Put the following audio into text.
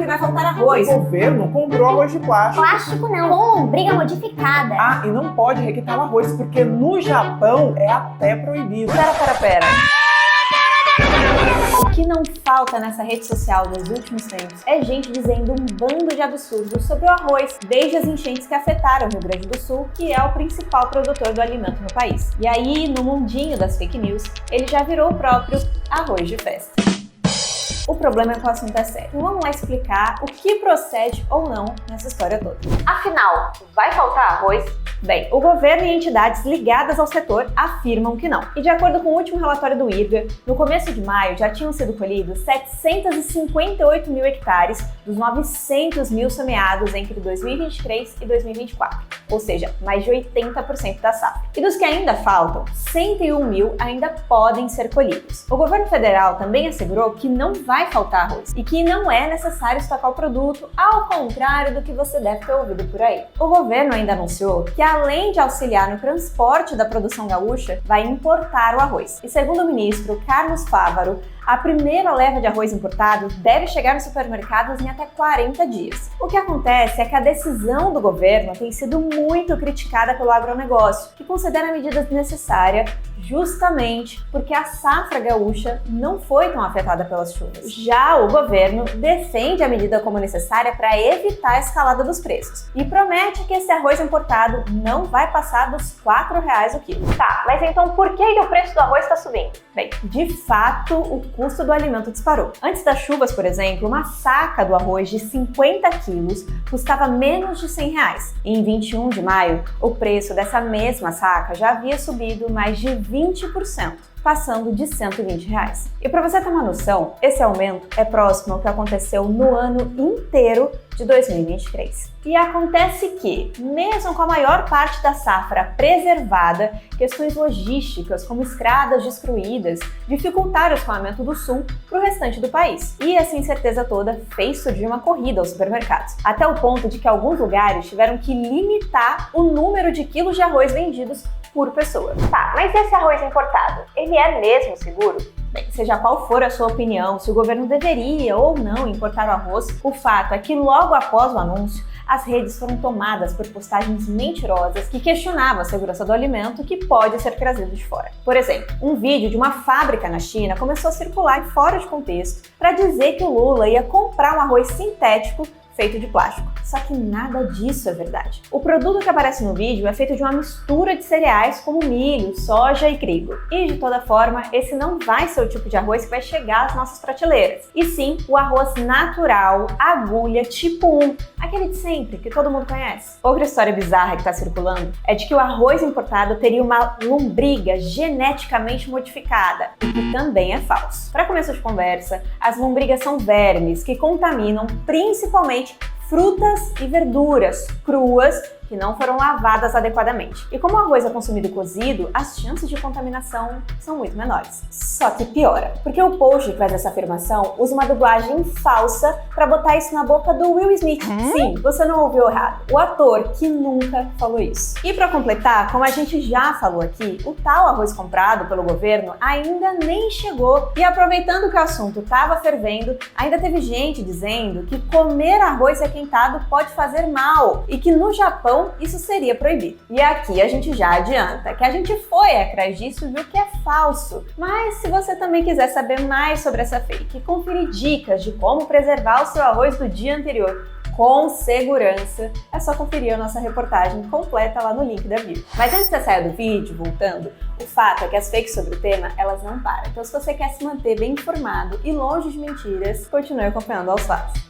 vai faltar arroz. O governo comprou arroz de plástico. Plástico não, com lombriga modificada. Ah, e não pode requentar o arroz, porque no Japão é até proibido. Pera. O que não falta nessa rede social nos últimos tempos é gente dizendo um bando de absurdos sobre o arroz, desde as enchentes que afetaram o Rio Grande do Sul, que é o principal produtor do alimento no país. E aí, no mundinho das fake news, ele já virou o próprio arroz de festa. O problema é que o assunto é sério. Então vamos lá explicar o que procede ou não nessa história toda. Afinal, vai faltar arroz? Bem, o governo e entidades ligadas ao setor afirmam que não. E de acordo com o último relatório do IRGA, no começo de maio já tinham sido colhidos 758 mil hectares dos 900 mil semeados entre 2023 e 2024, ou seja, mais de 80% da safra. E dos que ainda faltam, 101 mil ainda podem ser colhidos. O governo federal também assegurou que não vai faltar arroz e que não é necessário estocar o produto, ao contrário do que você deve ter ouvido por aí. O governo ainda anunciou que, além de auxiliar no transporte da produção gaúcha, vai importar o arroz. E segundo o ministro Carlos Fávaro, a primeira leva de arroz importado deve chegar nos supermercados em até 40 dias. O que acontece é que a decisão do governo tem sido muito criticada pelo agronegócio, que considera a medida desnecessária justamente porque a safra gaúcha não foi tão afetada pelas chuvas. Já o governo defende a medida como necessária para evitar a escalada dos preços e promete que esse arroz importado não vai passar dos R$ 4,00 o quilo. Tá, mas então por que o preço do arroz está subindo? Bem, de fato, o custo do alimento disparou. Antes das chuvas, por exemplo, uma saca do arroz de 50 quilos custava menos de R$ 100. E em 21 de maio, o preço dessa mesma saca já havia subido mais de 20%, passando de R$ 120. E para você ter uma noção, esse aumento é próximo ao que aconteceu no ano inteiro de 2023. E acontece que, mesmo com a maior parte da safra preservada, questões logísticas, como estradas destruídas, dificultaram o escoamento do sul para o restante do país. E essa incerteza toda fez surgir uma corrida aos supermercados, até o ponto de que alguns lugares tiveram que limitar o número de quilos de arroz vendidos por pessoa. Tá, mas esse arroz importado, ele é mesmo seguro? Bem, seja qual for a sua opinião, se o governo deveria ou não importar o arroz, o fato é que logo após o anúncio, as redes foram tomadas por postagens mentirosas que questionavam a segurança do alimento que pode ser trazido de fora. Por exemplo, um vídeo de uma fábrica na China começou a circular fora de contexto para dizer que o Lula ia comprar um arroz sintético feito de plástico. Só que nada disso é verdade. O produto que aparece no vídeo é feito de uma mistura de cereais como milho, soja e trigo. E de toda forma, esse não vai ser o tipo de arroz que vai chegar às nossas prateleiras. E sim, o arroz natural, agulha, tipo 1, aquele de sempre, que todo mundo conhece. Outra história bizarra que está circulando é de que o arroz importado teria uma lombriga geneticamente modificada, o que também é falso. Para começo de conversa, as lombrigas são vermes que contaminam principalmente frutas e verduras cruas que não foram lavadas adequadamente. E como o arroz é consumido cozido, as chances de contaminação são muito menores. Só que piora, porque o post que faz essa afirmação usa uma dublagem falsa para botar isso na boca do Will Smith. Sim, você não ouviu errado. O ator que nunca falou isso. E para completar, como a gente já falou aqui, o tal arroz comprado pelo governo ainda nem chegou. E aproveitando que o assunto estava fervendo, ainda teve gente dizendo que comer arroz requentado pode fazer mal e que no Japão isso seria proibido. E aqui a gente já adianta que a gente foi atrás disso e viu que é falso. Mas se você também quiser saber mais sobre essa fake e conferir dicas de como preservar o seu arroz do dia anterior com segurança, é só conferir a nossa reportagem completa lá no link da bio. Mas antes da saída do vídeo, voltando, o fato é que as fakes sobre o tema, elas não param. Então se você quer se manter bem informado e longe de mentiras, continue acompanhando aos fatos.